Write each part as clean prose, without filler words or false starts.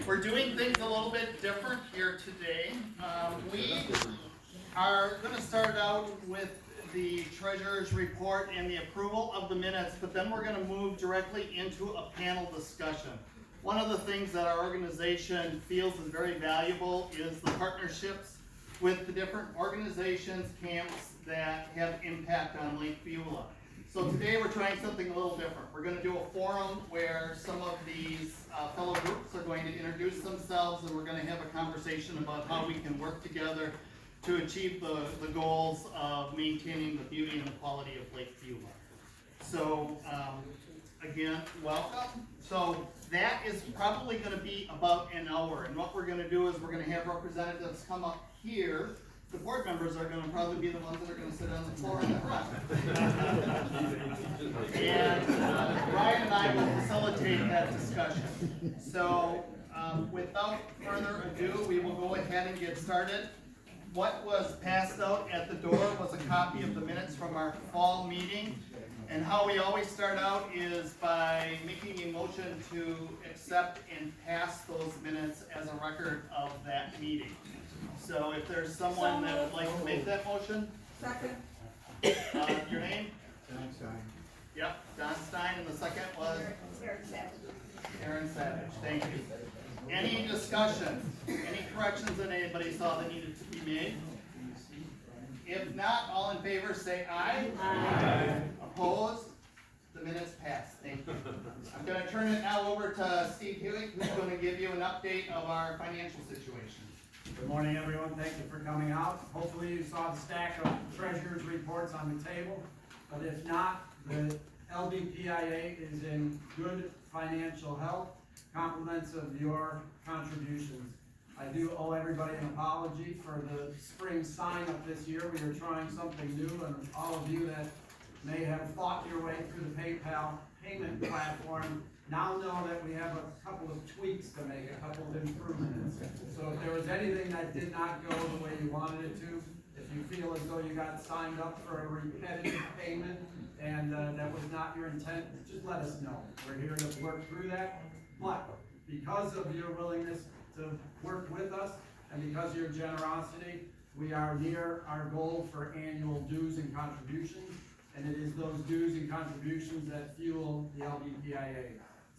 We're doing things a little bit different here today. We are going to start out with the treasurer's report and the approval of the minutes, but then we're going to move directly into a panel discussion. One of the things that our organization feels is very valuable is the partnerships with the different organizations, camps that have impact on Lake Beulah. So today we're trying something a little different. We're going to do a forum where some of these fellow groups are going to introduce themselves, and we're going to have a conversation about how we can work together to achieve the goals of maintaining the beauty and the quality of Lake Beulah. So again, welcome. So that is probably going to be about an hour, and what we're going to do is we're going to have representatives come up here. The board members are going to probably be the ones that are going to sit on the floor in the front. And Brian and I will facilitate that discussion. So without further ado, we will go ahead and get started. What was passed out at the door was a copy of the minutes from our fall meeting. And how we always start out is by making a motion to accept and pass those minutes as a record of that meeting. So if there's someone that would like to make that motion. Second. Your name? Don Stein. Yep, Don Stein, and the second was? Aaron Savage. Aaron Savage, thank you. Any discussion? Any corrections that anybody saw that needed to be made? If not, all in favor say aye. Aye. Opposed? The minutes pass. Thank you. I'm going to turn it now over to Steve Hewitt, who's going to give you an update of our financial situation. Good morning, everyone. Thank you for coming out. Hopefully you saw the stack of treasurer's reports on the table, but if not, the LBPIA is in good financial health, compliments of your contributions. I do owe everybody an apology for the spring sign-up this year. We are trying something new, and all of you that may have fought your way through the PayPal payment platform now know that we have a couple of tweaks to make, a couple of improvements. So if there was anything that did not go the way you wanted it to, if you feel as though you got signed up for a repetitive payment and that was not your intent, just let us know. We're here to work through that. But because of your willingness to work with us and because of your generosity, we are near our goal for annual dues and contributions. And it is those dues and contributions that fuel the LBPIA.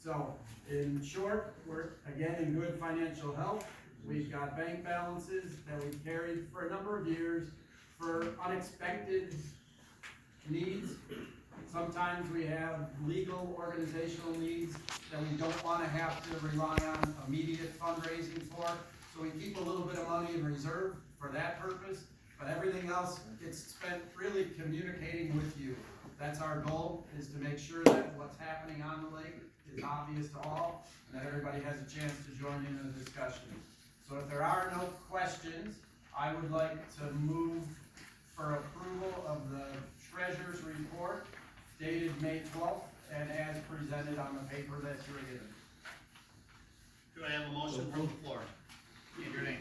So, in short, we're again in good financial health. We've got bank balances that we've carried for a number of years for unexpected needs. Sometimes we have legal organizational needs that we don't want to have to rely on immediate fundraising for. So we keep a little bit of money in reserve for that purpose. But everything else gets spent really communicating with you. That's our goal, is to make sure that what's happening on the lake is obvious to all, and that everybody has a chance to join in the discussion. So if there are no questions, I would like to move for approval of the treasurer's report dated May 12th and as presented on the paper that you were given. Do I have a motion from the floor? And your name?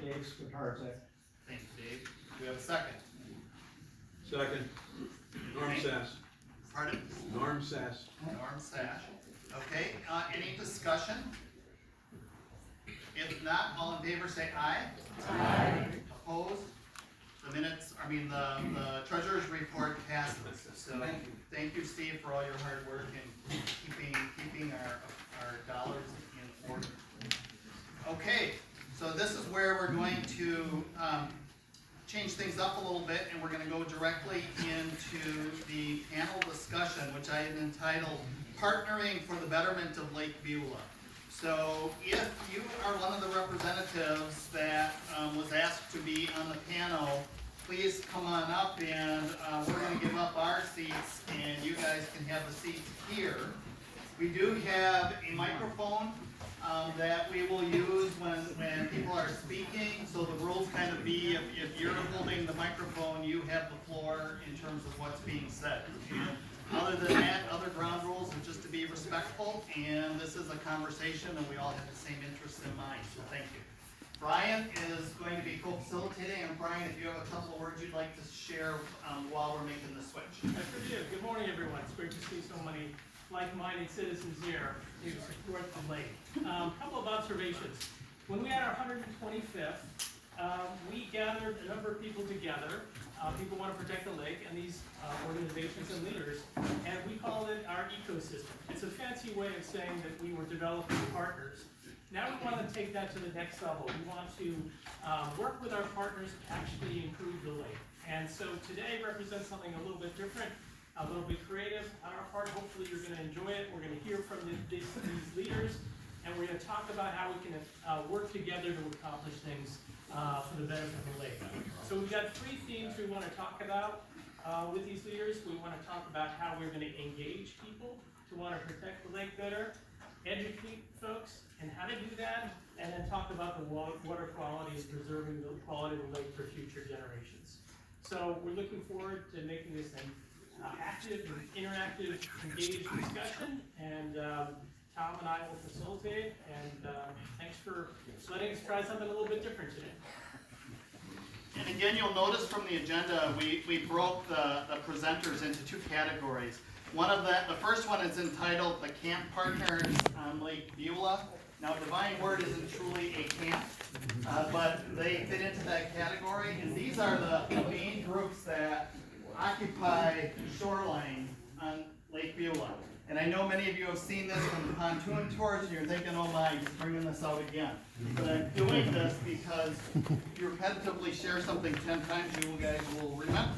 Dave Skatarczyk. Thank you, Dave. Do we have a second? Second. Norm Sass. Pardon? Norm Sass. Norm Sash. Okay, any discussion? If not, all in favor say aye. Aye. Opposed? The minutes, the treasurer's report passes. So thank you, Steve, for all your hard work in keeping our dollars in order. Okay, so this is where we're going to change things up a little bit, and we're going to go directly into the panel discussion, which I have entitled Partnering for the Betterment of Lake Beulah. So if you are one of the representatives that was asked to be on the panel, please come on up, and we're going to give up our seats, and you guys can have the seats here. We do have a microphone that we will use when people are speaking. So the rules kind of be, if you're holding the microphone, you have the floor in terms of what's being said. And other than that, other ground rules are just to be respectful, and this is a conversation, and we all have the same interests in mind, so thank you. Brian is going to be co-facilitating, and Brian, if you have a couple of words you'd like to share while we're making the switch. I sure do. Good morning, everyone. It's great to see so many like-minded citizens here to support the lake. Couple of observations. When we had our 125th, we gathered a number of people together. People want to protect the lake, and these organizations and leaders, and we called it our ecosystem. It's a fancy way of saying that we were developing partners. Now we want to take that to the next level. We want to work with our partners to actually improve the lake. And so today represents something a little bit different, a little bit creative on our part. Hopefully you're going to enjoy it. We're going to hear from these leaders, and we're going to talk about how we can work together to accomplish things for the benefit of the lake. So we've got 3 themes we want to talk about with these leaders. We want to talk about how we're going to engage people to want to protect the lake better, educate folks and how to do that, and then talk about the water quality and preserving the quality of the lake for future generations. So we're looking forward to making this an active, and interactive, engaged discussion, and Tom and I will facilitate, and thanks for letting us try something a little bit different today. And again, you'll notice from the agenda, we broke the presenters into 2 categories. The first one is entitled The Camp Partners on Lake Beulah. Now, Divine Word isn't truly a camp, but they fit into that category, and these are the main groups that occupy shoreline on Lake Beulah. And I know many of you have seen this from the pontoon tours, and you're thinking, oh my, he's bringing this out again. But I'm doing this because if you repetitively share something 10 times, you guys will remember.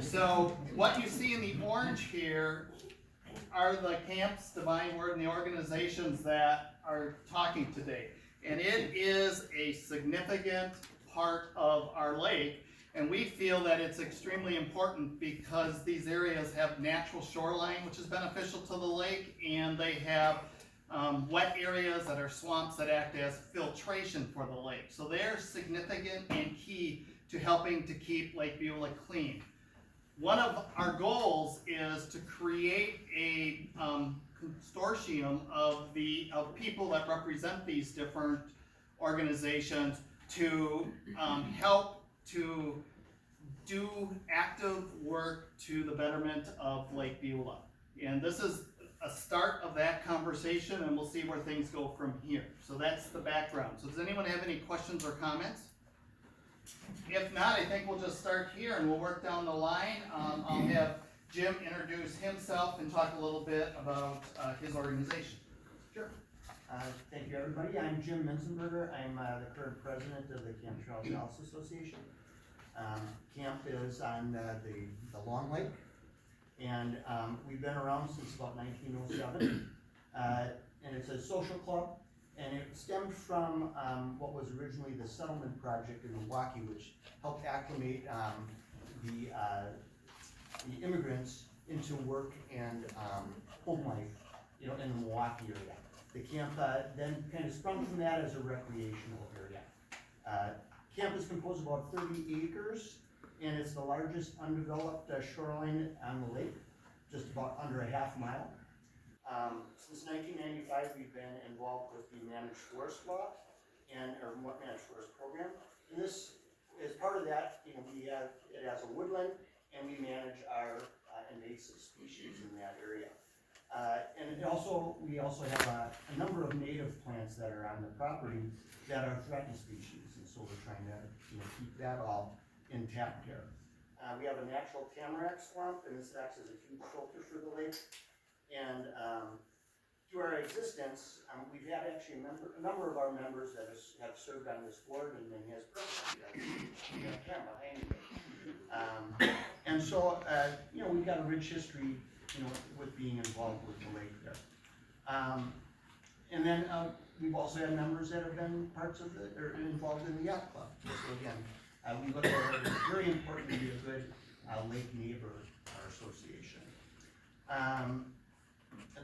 So what you see in the orange here are the camps, Divine Word, and the organizations that are talking today. And it is a significant part of our lake. And we feel that it's extremely important because these areas have natural shoreline, which is beneficial to the lake, and they have wet areas that are swamps that act as filtration for the lake. So they're significant and key to helping to keep Lake Beulah clean. One of our goals is to create a consortium of people that represent these different organizations to help to do active work to the betterment of Lake Beulah. And this is a start of that conversation, and we'll see where things go from here. So that's the background. So does anyone have any questions or comments? If not, I think we'll just start here and we'll work down the line. I'll have Jim introduce himself and talk a little bit about his organization. Sure. Thank you, everybody. I'm Jim Menzenberger. I'm the current president of the Camp Charles Dallas Association. Camp is on the Long Lake, and we've been around since about 1907. And it's a social club, and it stemmed from what was originally the settlement project in Milwaukee, which helped acclimate the immigrants into work and home life, in the Milwaukee area. The camp then kind of sprung from that as a recreational area. Camp is composed of about 30 acres, and it's the largest undeveloped shoreline on the lake, just about under a half mile. Since 1995, we've been involved with the Managed Forest Law or Managed Forest Program. And this, as part of that, it has a woodland, and we manage our invasive species in that area. And we also have a number of native plants that are on the property that are threatened species, and so we're trying to keep that all intact there. We have a natural tamarack swamp, and this acts as a huge filter for the lake. And through our existence, we've had actually a number of our members that have served on this board and then has and so we've got a rich history with being involved with the lake there. And then we've also had members that have been involved in the yacht club. So again, we look at it as very important to be a good lake neighbor, our association.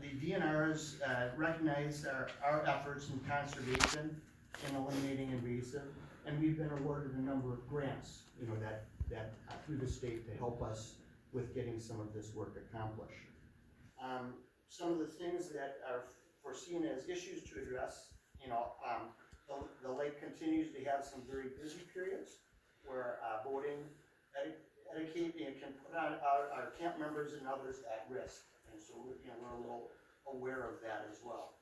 The DNRs recognize our efforts in conservation and eliminating invasive, and we've been awarded a number of grants, that through the state to help us with getting some of this work accomplished. Some of the things that are foreseen as issues to address, the lake continues to have some very busy periods where boating etiquette can put our camp members and others at risk. And so we're, you know, we're a little aware of that as well.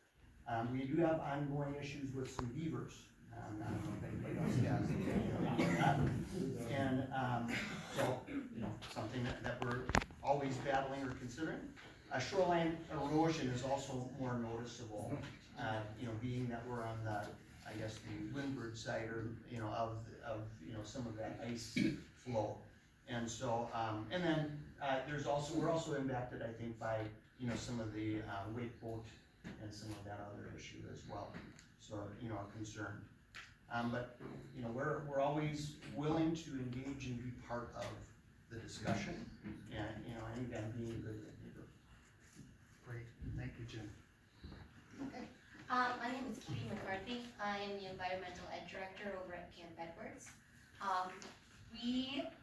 We do have ongoing issues with some beavers. I don't know if anybody else has anything on that. And, so, you know, something that we're always battling or considering. Shoreline erosion is also more noticeable, you know, being that we're on the, I guess, the windward side or, you know, of, you know, some of that ice flow. And so, and then, we're also impacted, I think, by, you know, some of the, wake boat and some of that other issue as well. So, you know, a concern. But, you know, we're always willing to engage and be part of the discussion and, you know, and again, being a good neighbor. Great, thank you, Jim. Okay. My name is Katie McCarthy. I am the Environmental Ed Director over at Camp Edwards.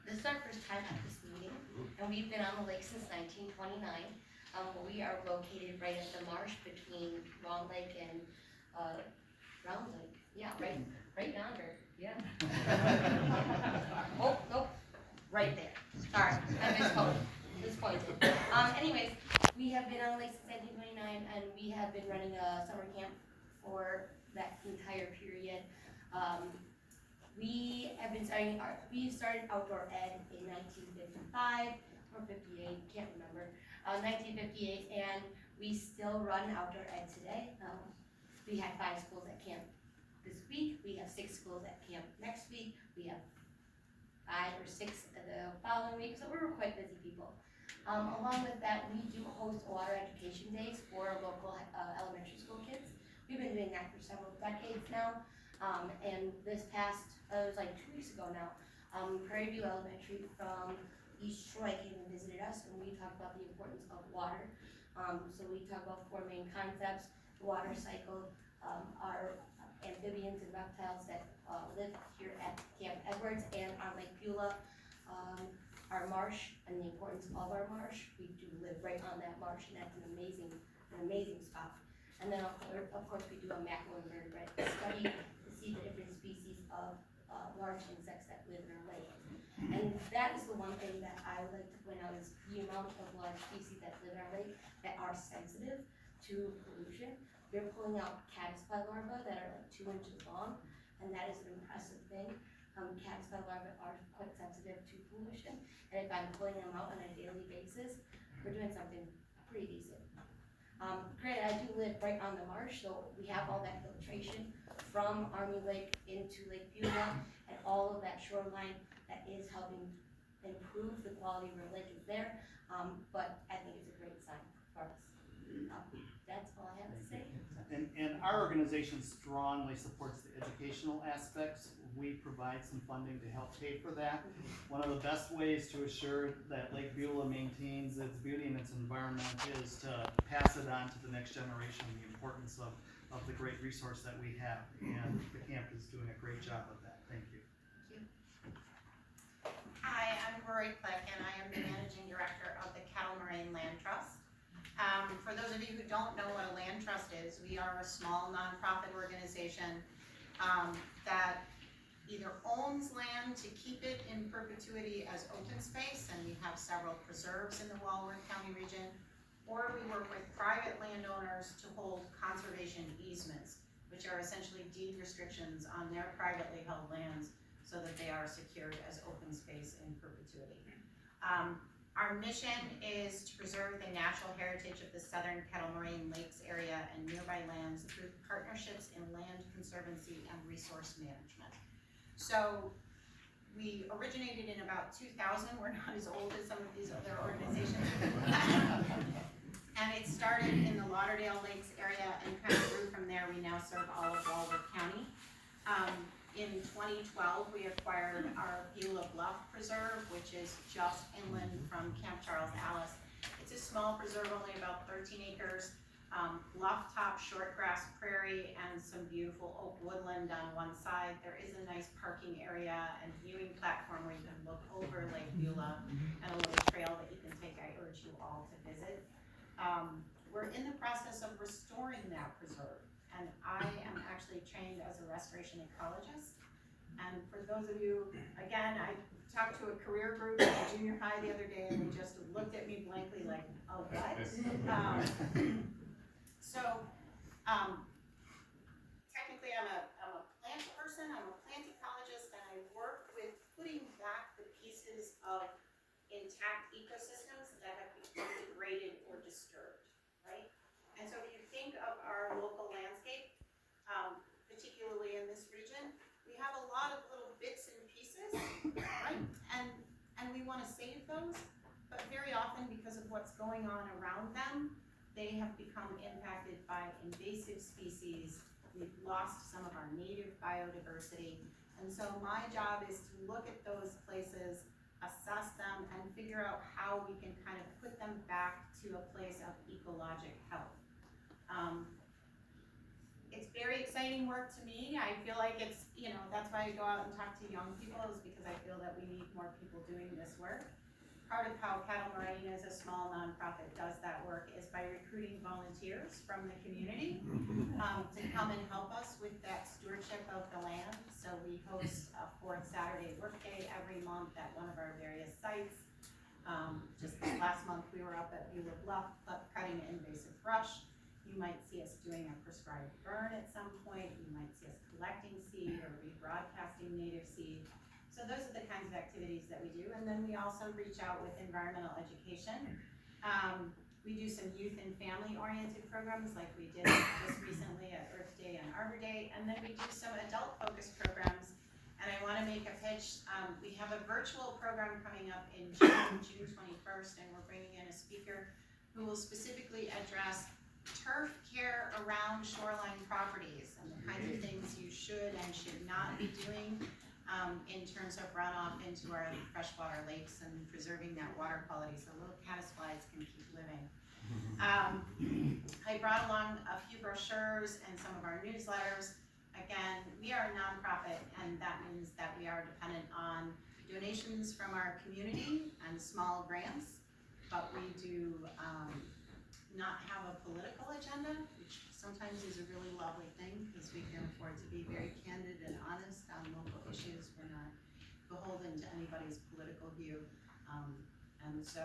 This is our first time at this meeting, and we've been on the lake since 1929. We are located right at the marsh between Round Lake and Round Lake. Yeah, right yonder. Yeah. Oh, nope, right there. Sorry, I mispointed. Anyways, we have been on the lake since 1929, and we have been running a summer camp for that entire period. We started outdoor ed in 1955 or 58, can't remember, 1958, and we still run outdoor ed today. We had 5 schools at camp this week. We have 6 schools at camp next week. We have 5 or 6 the following week, so we're quite busy people. Along with that, we do host water education days for local elementary school kids. We've been doing that for several decades now, and this past, it was like 2 weeks ago now, Prairie View Elementary from East Troy came and visited us, and we talked about the importance of water. So we talk about 4 main concepts: the water cycle, our amphibians and reptiles that live here at Camp Edwards and on Lake Beulah, our marsh and the importance of our marsh. We do live right on that marsh, and that's an amazing spot. And then of course we do a macroinvertebrate study to see the different species of large insects that live in our lake. And that is the one thing that I would like to point out, is the amount of large species that live in our lake that are sensitive to pollution. We're pulling out caddisfly larvae that are like 2 inches long, and that is an impressive thing. Caddisfly larvae are quite sensitive to pollution, and if I'm pulling them out on a daily basis, we're doing something pretty decent. Granted, I do live right on the marsh, so we have all that filtration from Army Lake into Lake Beulah, and all of that shoreline that is helping improve the quality of our lake is there, but I think it's a great sign for us. That's all I have to say. And our organization strongly supports the educational aspects. We provide some funding to help pay for that. One of the best ways to assure that Lake Beulah maintains its beauty and its environment is to pass it on to the next generation, the importance of the great resource that we have. And the camp is doing a great job of that. Thank you. Hi, I'm Rory Click, and I am the Managing Director of the Cattle Moraine Land Trust. For those of you who don't know what a land trust is, we are a small nonprofit organization that either owns land to keep it in perpetuity as open space, and we have several preserves in the Walworth County region, or we work with private landowners to hold conservation easements, which are essentially deed restrictions on their privately held lands so that they are secured as open space in perpetuity. Our mission is to preserve the natural heritage of the southern Kettle Moraine Lakes area and nearby lands through partnerships in land conservancy and resource management. So we originated in about 2000. We're not as old as some of these other organizations. And it started in the Lauderdale Lakes area and kind of grew from there. We now serve all of Walworth County. In 2012, we acquired our Beulah Bluff Preserve, which is just inland from Camp Charles Alice. It's a small preserve, only about 13 acres, bluff top shortgrass prairie, and some beautiful oak woodland on one side. There is a nice parking area and viewing platform where you can look over Lake Beulah, and a little trail that you can take. I urge you all to visit. We're in the process of restoring that preserve. And I am actually trained as a restoration ecologist, And for those of you, again, I talked to a career group in junior high the other day, and they just looked at me blankly like, oh, what? So, technically, I'm a plant person, I'm a plant ecologist, and I work with putting back the pieces of intact ecosystems that have become degraded or disturbed, right? And so if you think of our local landscape, particularly in this region, we have a lot of little bits and pieces, right? And we want to save those, but very often because of what's going on around them, they have become impacted by invasive species. We've lost some of our native biodiversity. And so my job is to look at those places, assess them, and figure out how we can kind of put them back to a place of ecologic health. It's very exciting work to me. I feel like it's, that's why I go out and talk to young people, is because I feel that we need more people doing this work. Part of how Cattle Moraine, as a small nonprofit, does that work is by recruiting volunteers from the community to come and help us with that stewardship of the land. So we host a 4th Saturday workday every month at one of our various sites. Just last month we were up at Beulah Bluff cutting invasive brush. You might see us doing a prescribed burn at some point. You might see us collecting seed or rebroadcasting native seed. So those are the kinds of activities that we do. And then we also reach out with environmental education. We do some youth and family oriented programs like we did just recently at Earth Day and Arbor Day. And then we do some adult focused programs. And I want to make a pitch. We have a virtual program coming up in June 21st, and we're bringing in a speaker who will specifically address turf care around shoreline properties and the kinds of things you should and should not be doing in terms of runoff into our freshwater lakes and preserving that water quality so little caddisflies can keep living. I brought along a few brochures and some of our newsletters. Again, we are a nonprofit, and that means that we are dependent on donations from our community and small grants, but we do not have a political agenda, which sometimes is a really lovely thing because we can afford to be very candid and honest on local issues. We're not beholden to anybody's political view. And so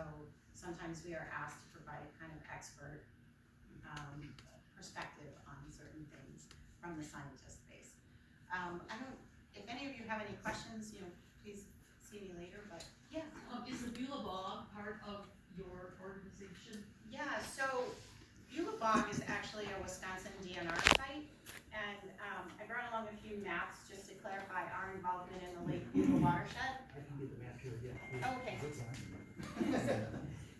sometimes we are asked to provide a kind of expert perspective on certain things from the scientist base. If any of you have any questions, please see me later, but yeah. Is the Beulah Bog part of your organization? Yeah, so Beulah Bog is actually a Wisconsin DNR site, and I brought along a few maps just to clarify our involvement in the Lake Beulah watershed. I can get the map here again. Okay.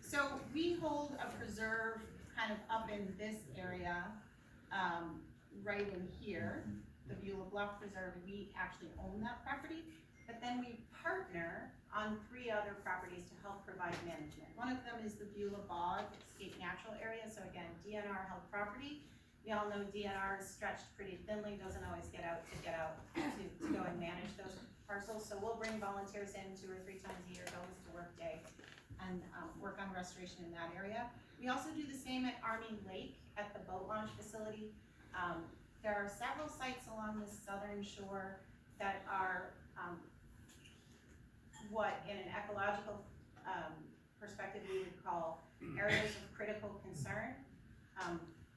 So we hold a preserve kind of up in this area, right in here, the Beulah Bluff Preserve. We actually own that property, but then we partner on 3 other properties to help provide management. One of them is the Beulah Bog Escape Natural Area, so again, DNR held property. We all know DNR is stretched pretty thinly, doesn't always get out to go and manage those parcels. So we'll bring volunteers in 2 or 3 times a year, go with the work day, and work on restoration in that area. We also do the same at Army Lake at the boat launch facility. There are several sites along the southern shore that are what in an ecological perspective we would call areas of critical concern.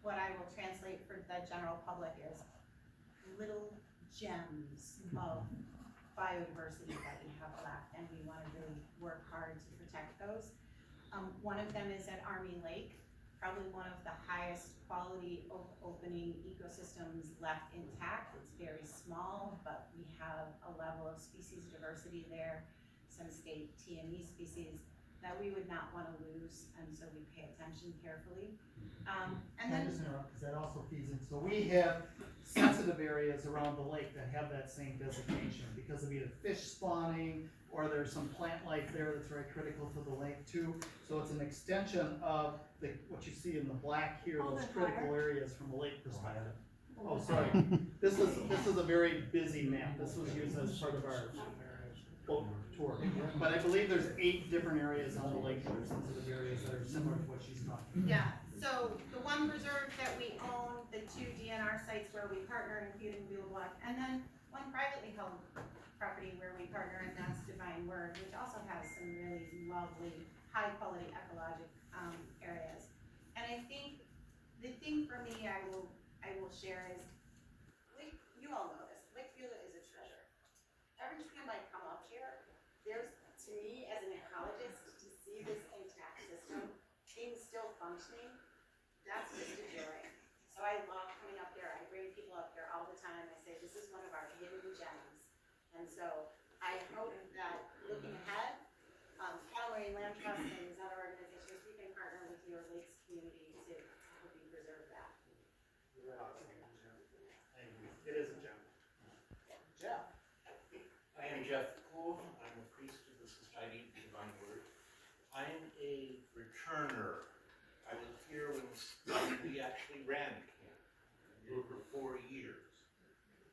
What I will translate for the general public is little gems of biodiversity that we have left, and we want to really work hard to protect those. One of them is at Army Lake, probably one of the highest quality opening ecosystems left intact. It's very small, but we have a level of species diversity there, some state TME species that we would not want to lose, and so we pay attention carefully. And Can I then, just interrupt, because that also feeds in, so we have sensitive areas around the lake that have that same designation because of either fish spawning or there's some plant life there that's very critical to the lake too. So it's an extension of what you see in the black here, those critical areas from a lake perspective. Oh, sorry, this is a very busy map. This was used as part of our boat tour. But I believe there's 8 different areas on the lake that are sensitive areas that are similar to what she's talking about. yeah, so the one reserve that we own, the 2 DNR sites where we partner, including Beulah Bluff, and then one privately held property where we partner, and that's Divine Word, which also has some really lovely, high-quality ecologic areas. And I think the thing for me I will share is, you all know this, Lake Beulah is a treasure. Every time I come up here, there's, to me as an ecologist, to see this intact system, being still functioning, that's just a joy. So I love coming up there. I bring people up there all the time. I say, this is one of our hidden gems. And so I hope that looking ahead, Cattle Marine Land Trust and these other organizations, we can partner with your lakes community to help you preserve that. It is a gem. Jeff? I am Jeff Poole. I'm a priest of the Society of Divine Word. I'm a returner. I was here when we actually ran camp. We did it for 4 years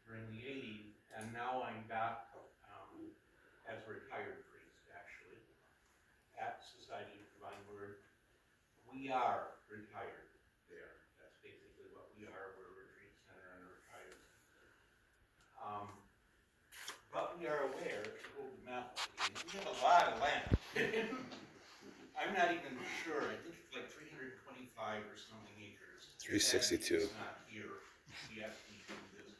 during the 80s, and now I'm back as a retired priest, actually, at Society of Divine Word. We are retired there. That's basically what we are. We're a retreat center and a retired. But we are aware, to hold the map, we have a lot of land. I'm not even sure, I think it's like 325 or something acres. 362. It's not here, we have to do this.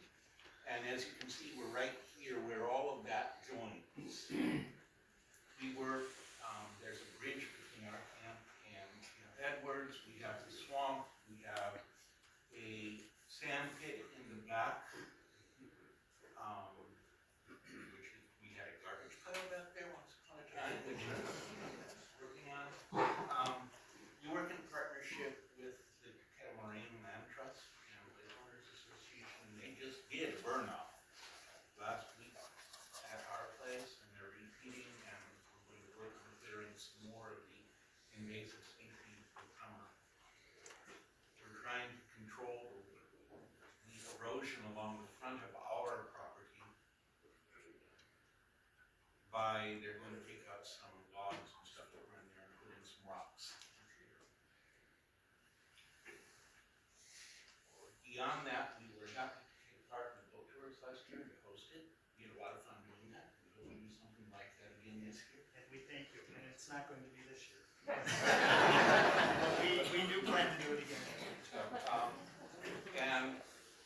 And as you can see, we're right here where all of that joins. We work, there's a bridge between our camp and Edwards, we have the swamp, we have a sand pit in the back. We had a garbage pile back there once upon a time, which we're working on. We work in partnership with the Cattle Marine Land Trust and the Landowners Association. They just did a burn off last week at our place, and they're repeating, and we're going to work on clearing some more of the invasive species for summer. We're trying to control the erosion along the front of our property by, they're going to take out some logs and stuff that were in there and put in some rocks. Beyond that, we were happy to take part in the boat tours last year to host it. We had a lot of fun doing that. We hope we do something like that again this year. And we thank you, and it's not going to be this year. But we do plan to do it again. So, and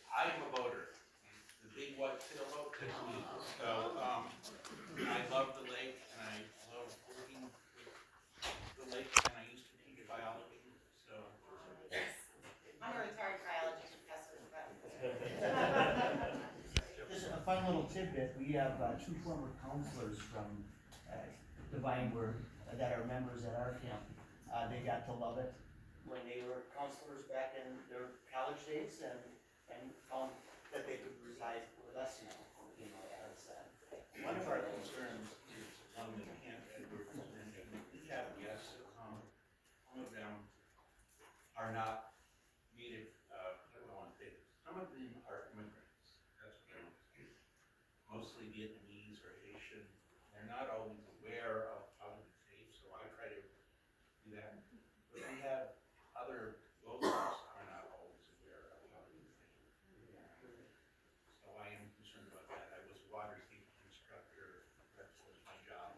I am a boater. The big white sail boat is me. So, I love the lake, and I love working with the lake, and I used to teach biology, so. I'm a retired biology professor, but. Just a fun little tidbit, we have 2 former counselors from Divine Word that are members at our camp. They got to love it when they were counselors back in their college days and found that they could reside with us now. One of our concerns is on the Camp Edwards, and we have guests that come. Some of them are not native, I don't want to say this. Some of them are immigrants. That's what I want to say. Mostly Vietnamese or Haitian. They're not always aware of how to be safe, so I try to do that. But we have other locals are not always aware of how to be safe. So I am concerned about that. I was a water safety instructor. That was my job.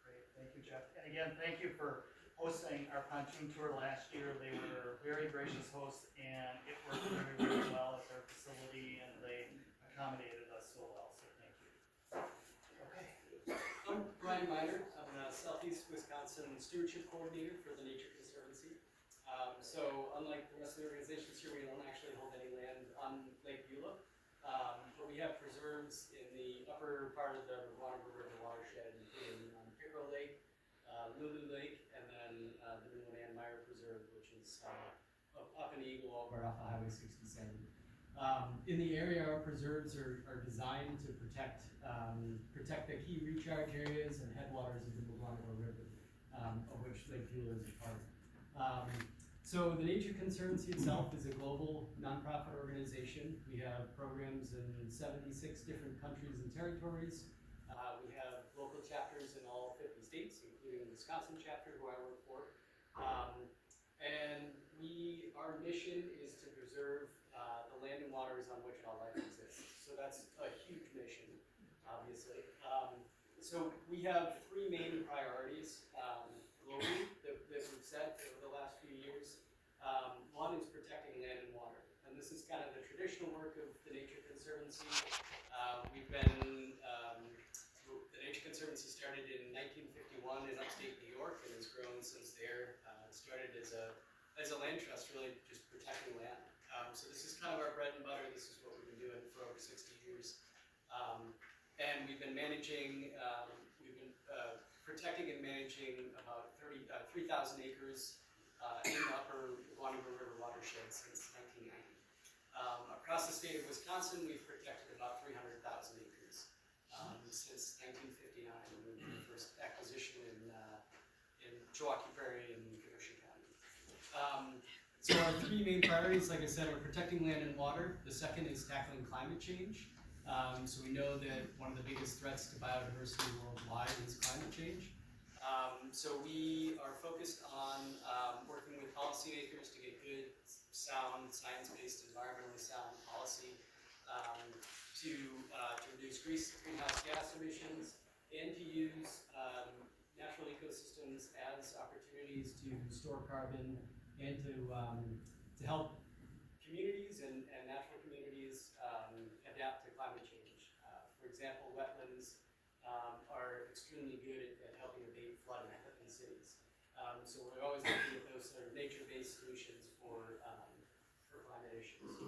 Great, thank you, Jeff. And again, thank you for hosting our pontoon tour last year. They were very gracious hosts, and it worked very, very well at their facility, and they accommodated us so well, so thank you. Okay. I'm Brian Miner. I'm the Southeast Wisconsin Stewardship Coordinator for the Nature Conservancy. So unlike the rest of the organizations here, we don't actually hold any land on Lake Beulah. But we have preserves in the upper part of the Waterville River watershed, including Pickerel Lake, Lulu Lake, and then the Newland Ann Meyer Preserve, which is up in Eagle over off of Highway 67. In the area, our preserves are designed to protect the key recharge areas and headwaters of the Waterville River, of which Lake Beulah is a part. So the Nature Conservancy itself is a global nonprofit organization. We have programs in 76 different countries and territories. We have local chapters in all 50 states, including the Wisconsin chapter, who I work for. And our mission is to preserve the land and waters on which all life exists. So that's a huge mission, obviously. So we have three main priorities globally that we've set over the last few years. One is protecting land and water, and this is kind of the traditional work of the Nature Conservancy. The Nature Conservancy started in 1951 in upstate New York and has grown since there. It started as a land trust, really just protecting land. So this is kind of our bread and butter. This is what we've been doing for over 60 years. And we've been managing, protecting and managing about 3,000 acres in the upper Waterbury River watershed since 1990. Across the state of Wisconsin, we've protected about 300,000 acres since 1959, when we did the first acquisition in Chilwaukee Prairie and Kenosha County. So our three main priorities, like I said, are protecting land and water. The second is tackling climate change. So we know that one of the biggest threats to biodiversity worldwide is climate change. So we are focused on working with policymakers to get good, sound, science-based, environmentally sound policy to reduce greenhouse gas emissions and to use natural ecosystems as opportunities to store carbon and to help communities and natural communities adapt to climate change. For example, wetlands are extremely good at helping abate flooding in cities. So we're always looking at those sort of nature-based solutions for climate issues.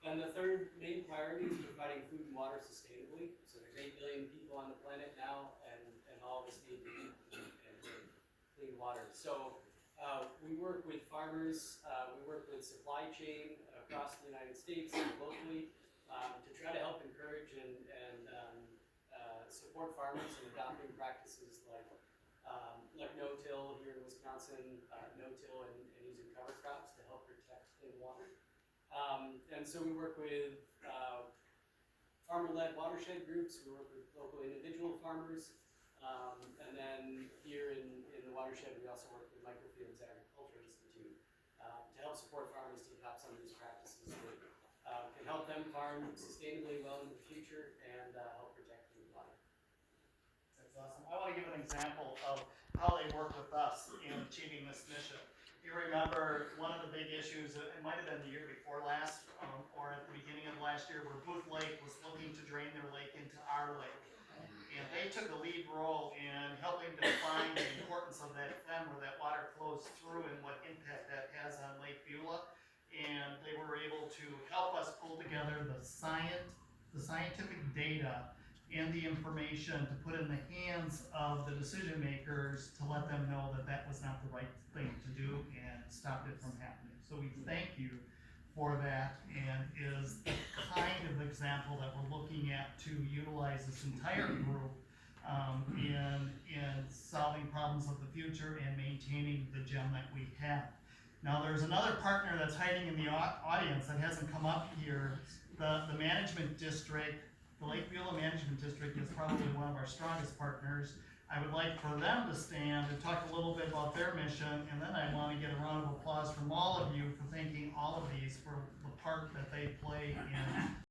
And the third main priority is providing food and water sustainably. So there's 8 billion people on the planet now, and all of us need to eat and drink clean water. So we work with farmers, we work with supply chain across the United States and locally to try to help encourage and support farmers in adopting practices like no-till here in Wisconsin, no-till and using cover crops to help protect clean water. And so we work with farmer-led watershed groups, we work with local individual farmers, and then here in the watershed we also work with Microfields Agriculture Institute to help support farmers to adopt some of these practices that can help them farm sustainably well into the future and help protect clean water. That's awesome. I want to give an example of how they work with us in achieving this mission. You remember one of the big issues, it might have been the year before last, or at the beginning of last year, where Booth Lake was looking to drain their lake into our lake. And they took a lead role in helping define the importance of that fen where that water flows through and what impact that has on Lake Beulah. And they were able to help us pull together the scientific data and the information to put in the hands of the decision makers to let them know that that was not the right thing to do and stopped it from happening. So we thank you for that, and is the kind of example that we're looking at to utilize this entire group in solving problems of the future and maintaining the gem that we have. Now there's another partner that's hiding in the audience that hasn't come up here. The management district, the Lake Beulah Management District, is probably one of our strongest partners. I would like for them to stand and talk a little bit about their mission, and then I want to get a round of applause from all of you for thanking all of these for the part that they play in